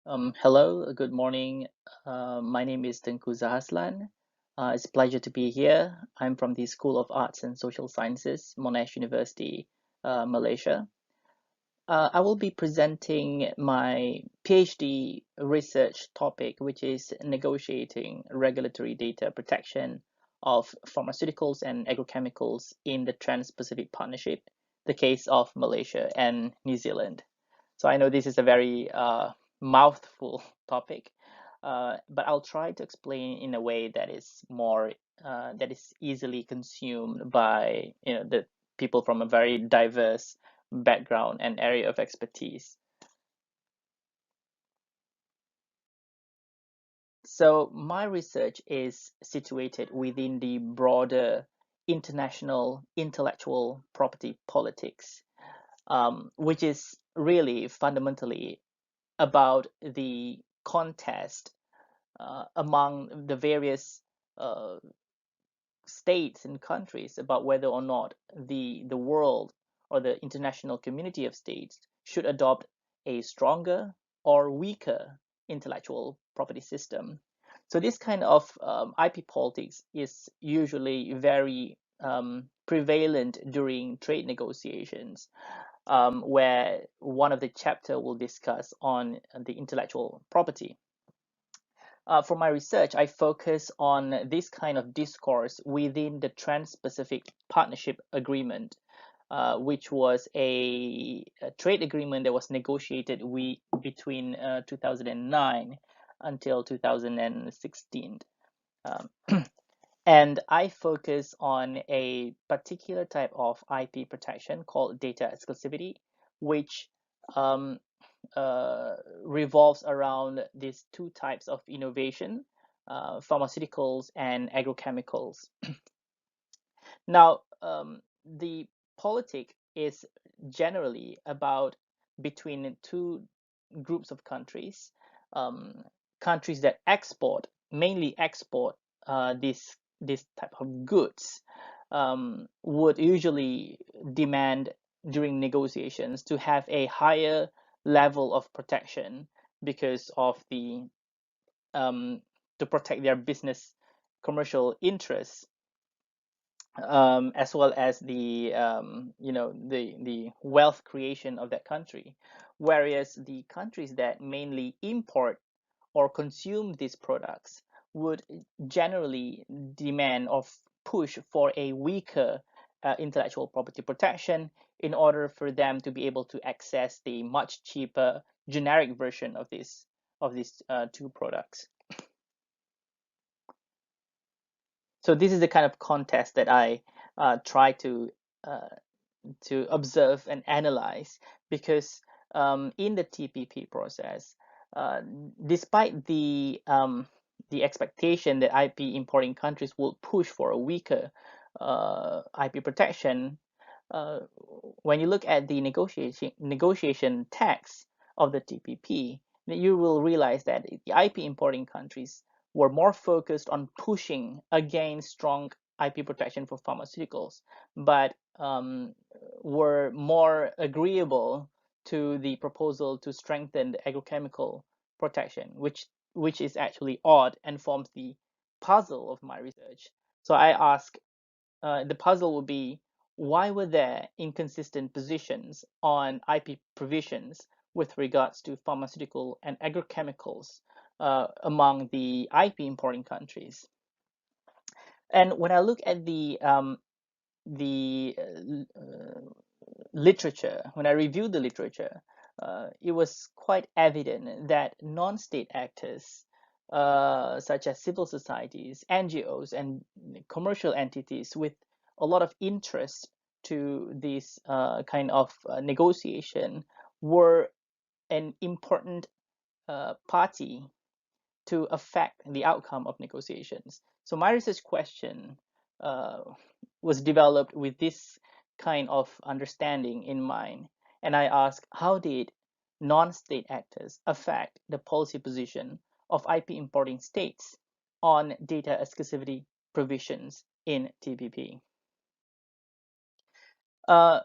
Hello, good morning. My name is Tengku Zahaslan. It's a pleasure to be here. I'm from the School of Arts and Social Sciences, Monash University, Malaysia. I will be presenting my PhD research topic, which is negotiating regulatory data protection of pharmaceuticals and agrochemicals in the Trans-Pacific Partnership, the case of Malaysia and New Zealand. So I know this is a very mouthful topic, but I'll try to explain in a way that is more that is easily consumed by the people from a very diverse background and area of expertise. So my research is situated within the broader international intellectual property politics, which is really fundamentally about the contest among the various uh, states and countries about whether or not the world or the international community of states should adopt a stronger or weaker intellectual property system. So this kind of IP politics is usually very prevalent during trade negotiations, where one of the chapter will discuss on the intellectual property. For my research, I focus on this kind of discourse within the Trans-Pacific Partnership Agreement, which was a trade agreement that was negotiated between 2009 until 2016. Um, and I focus on a particular type of IP protection called data exclusivity, which um, revolves around these two types of innovation, pharmaceuticals and agrochemicals. Now, the politic is generally about between two groups of countries, um, countries that mainly export this type of goods, would usually demand during negotiations to have a higher level of protection because of the to protect their business commercial interests, as well as the wealth creation of that country, whereas the countries that mainly import or consume these products would generally demand or push for a weaker intellectual property protection in order for them to be able to access the much cheaper generic version of these two products. So this is the kind of contest that I try uh, to observe and analyze, because in the TPP process, uh, despite the expectation that IP importing countries will push for a weaker IP protection, uh, when you look at the negotiation text of the TPP, you will realize that the IP importing countries were more focused on pushing against strong IP protection for pharmaceuticals, but were more agreeable to the proposal to strengthen the agrochemical protection, which is actually odd and forms the puzzle of my research. So I ask, the puzzle would be, why were there inconsistent positions on IP provisions with regards to pharmaceutical and agrochemicals among the IP importing countries? And when I look at the literature, when I reviewed the literature, it was quite evident that non-state actors, such as civil societies, NGOs, and commercial entities with a lot of interest to this kind of negotiation, were an important party to affect the outcome of negotiations. So my research question uh, was developed with this kind of understanding in mind. And I asked, how did non-state actors affect the policy position of IP importing states on data exclusivity provisions in TPP? Uh,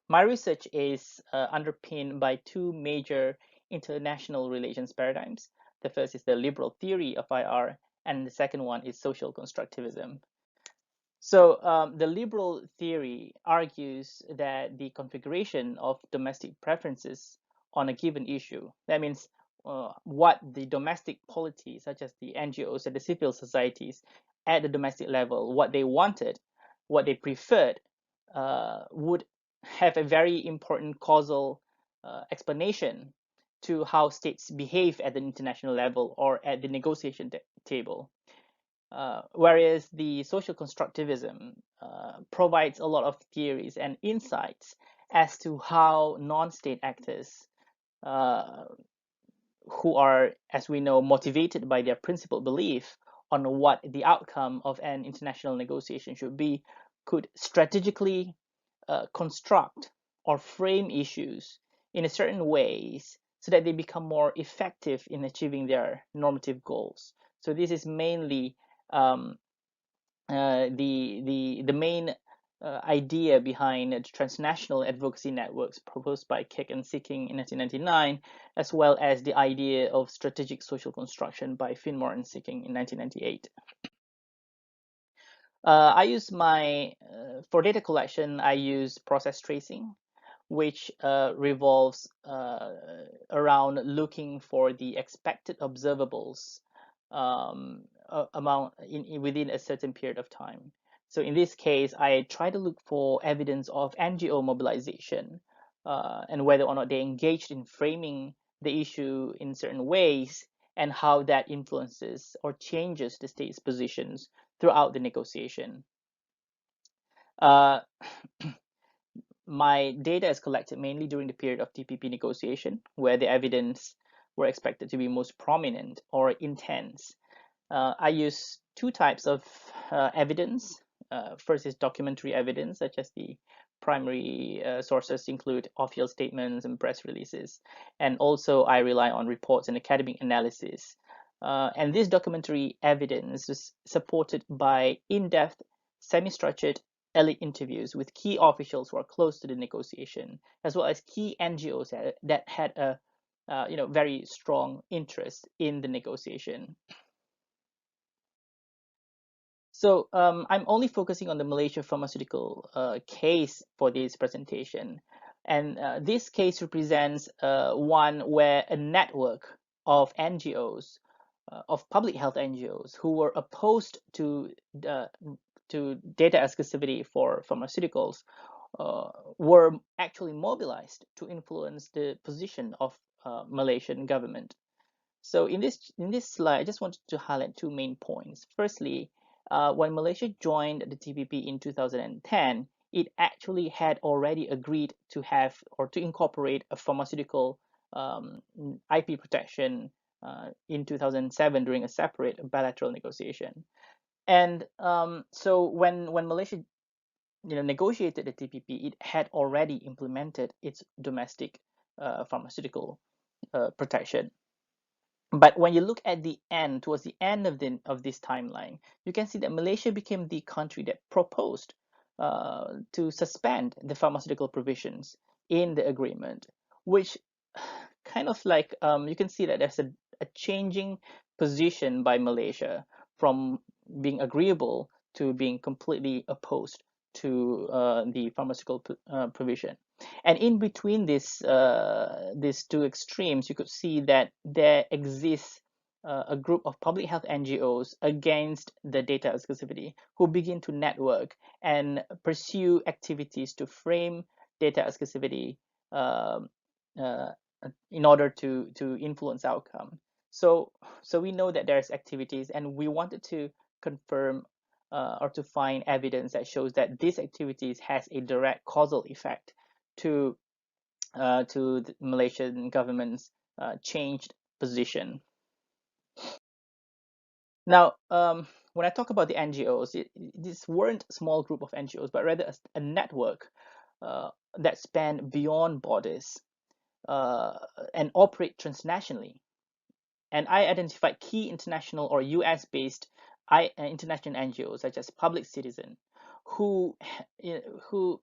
my research is underpinned by two major international relations paradigms. The first is the liberal theory of IR, and the second one is social constructivism. So the liberal theory argues that the configuration of domestic preferences on a given issue, that means what the domestic polity, such as the NGOs and the civil societies at the domestic level, what they wanted, what they preferred, would have a very important causal explanation to how states behave at the international level or at the negotiation table. Whereas the social constructivism provides a lot of theories and insights as to how non-state actors, uh, who are, as we know, motivated by their principled belief on what the outcome of an international negotiation should be, could strategically construct or frame issues in a certain ways so that they become more effective in achieving their normative goals. So this is mainly um, the main idea behind the transnational advocacy networks proposed by Keck and Sicking in 1999, as well as the idea of strategic social construction by Finmore and Sicking in 1998. I use for data collection, I use process tracing, which revolves around looking for the expected observables within a certain period of time. So in this case, I try to look for evidence of NGO mobilization and whether or not they engaged in framing the issue in certain ways and how that influences or changes the state's positions throughout the negotiation. Uh, my data is collected mainly during the period of TPP negotiation, where the evidence were expected to be most prominent or intense. I use two types of evidence. First is documentary evidence, such as the primary sources include official statements and press releases. And also I rely on reports and academic analysis. And this documentary evidence is supported by in-depth, semi-structured elite interviews with key officials who are close to the negotiation, as well as key NGOs that had a very strong interest in the negotiation. So I'm only focusing on the Malaysia pharmaceutical case for this presentation. And this case represents one where a network of NGOs, of public health NGOs, who were opposed to data exclusivity for pharmaceuticals, were actually mobilized to influence the position of Malaysian government. So in this slide, I just wanted to highlight two main points. Firstly, when Malaysia joined the TPP in 2010, it actually had already agreed to have or to incorporate a pharmaceutical IP protection in 2007 during a separate bilateral negotiation. And so when Malaysia negotiated the TPP, it had already implemented its domestic pharmaceutical protection. But when you look at the end, towards the end of this timeline, you can see that Malaysia became the country that proposed to suspend the pharmaceutical provisions in the agreement, which kind of like you can see that there's a changing position by Malaysia from being agreeable to being completely opposed to the pharmaceutical provision. And in between these two extremes, you could see that there exists a group of public health NGOs against the data exclusivity who begin to network and pursue activities to frame data exclusivity um, uh, in order to influence outcome. So we know that there's activities, and we wanted to confirm or to find evidence that shows that these activities has a direct causal effect to the Malaysian government's changed position. Now, when I talk about the NGOs, these weren't a small group of NGOs, but rather a network that span beyond borders and operate transnationally. And I identified key international or US-based international NGOs such as Public Citizen, who who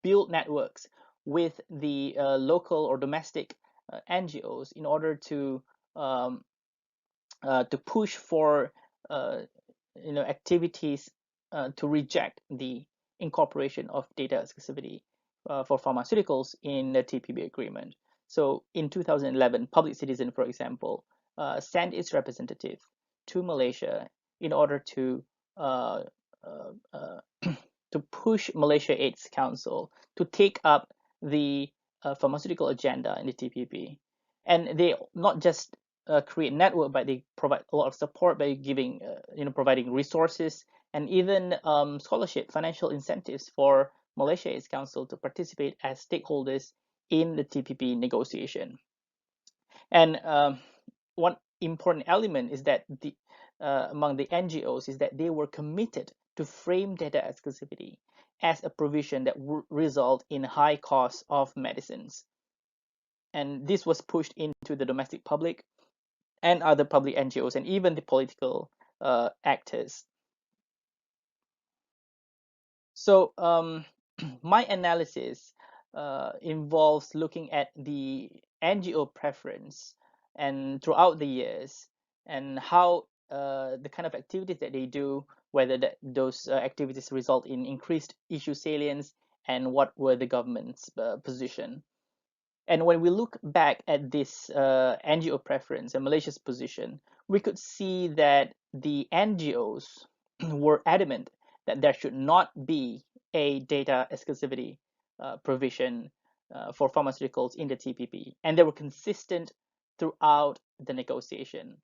build networks with the local or domestic NGOs in order um, to push for activities to reject the incorporation of data exclusivity for pharmaceuticals in the TPP agreement. So in 2011, Public Citizen, for example, sent its representative to Malaysia in order uh, uh, to push Malaysia AIDS Council to take up the pharmaceutical agenda in the TPP. And they not just create network, but they provide a lot of support by giving, providing resources and even scholarship, financial incentives for Malaysia AIDS Council to participate as stakeholders in the TPP negotiation. And one important element is that among the NGOs is that they were committed to frame data exclusivity as a provision that would result in high costs of medicines. And this was pushed into the domestic public and other public NGOs and even the political actors. So my analysis involves looking at the NGO preference and throughout the years and how the kind of activities that they do, whether those activities result in increased issue salience and what were the government's position. And when we look back at this NGO preference and Malaysia's position, we could see that the NGOs were adamant that there should not be a data exclusivity provision for pharmaceuticals in the TPP, and they were consistent throughout the negotiation.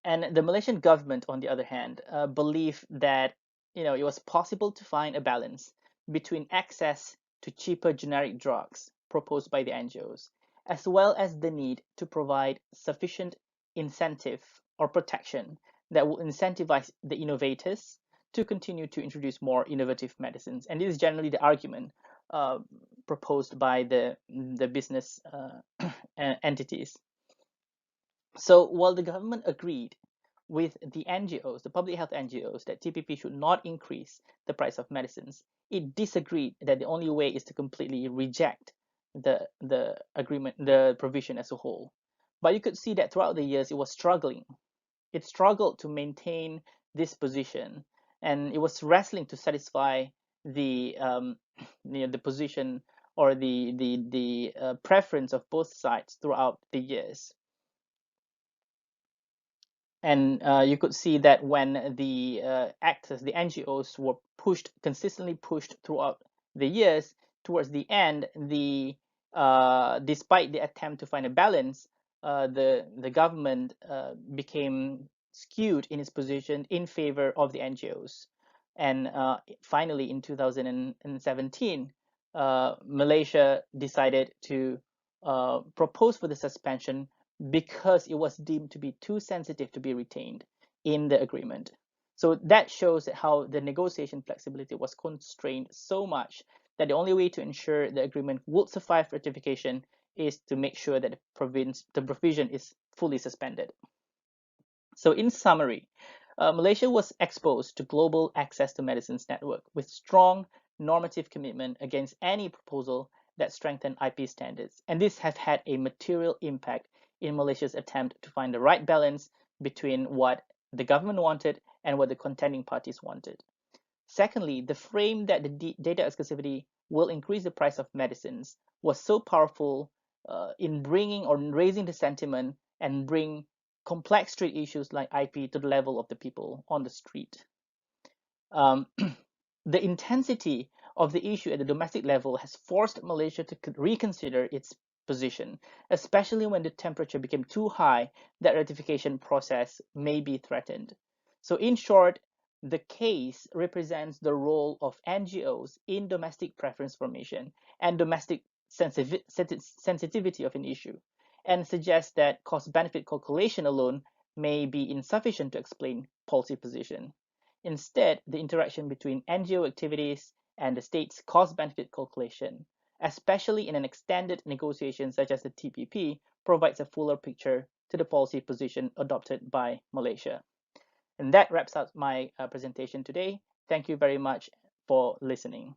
And the Malaysian government, on the other hand, believed that it was possible to find a balance between access to cheaper generic drugs proposed by the NGOs, as well as the need to provide sufficient incentive or protection that will incentivize the innovators to continue to introduce more innovative medicines. And this is generally the argument proposed by the business entities. So while the government agreed with the NGOs, the public health NGOs, that TPP should not increase the price of medicines, it disagreed that the only way is to completely reject the agreement, the provision as a whole. But you could see that throughout the years it was struggling. It struggled to maintain this position, and it was wrestling to satisfy the the position or the preference of both sides throughout the years. And you could see that when the actors, the NGOs, were consistently pushed throughout the years, towards the end, despite the attempt to find a balance, the government became skewed in its position in favor of the NGOs. And finally, in 2017, Malaysia decided to propose for the suspension because it was deemed to be too sensitive to be retained in the agreement. So that shows how the negotiation flexibility was constrained so much that the only way to ensure the agreement would survive ratification is to make sure that the provision is fully suspended. So in summary, Malaysia was exposed to global access to medicines network with strong normative commitment against any proposal that strengthened IP standards. And this has had a material impact in Malaysia's attempt to find the right balance between what the government wanted and what the contending parties wanted. Secondly, the frame that the data exclusivity will increase the price of medicines was so powerful in bringing or raising the sentiment and bring complex street issues like IP to the level of the people on the street. The intensity of the issue at the domestic level has forced Malaysia to reconsider its position, especially when the temperature became too high that ratification process may be threatened. So in short, the case represents the role of NGOs in domestic preference formation and domestic sensitivity of an issue, and suggests that cost-benefit calculation alone may be insufficient to explain policy position. Instead, the interaction between NGO activities and the state's cost-benefit calculation, especially in an extended negotiation such as the TPP, provides a fuller picture to the policy position adopted by Malaysia. And that wraps up my presentation today. Thank you very much for listening.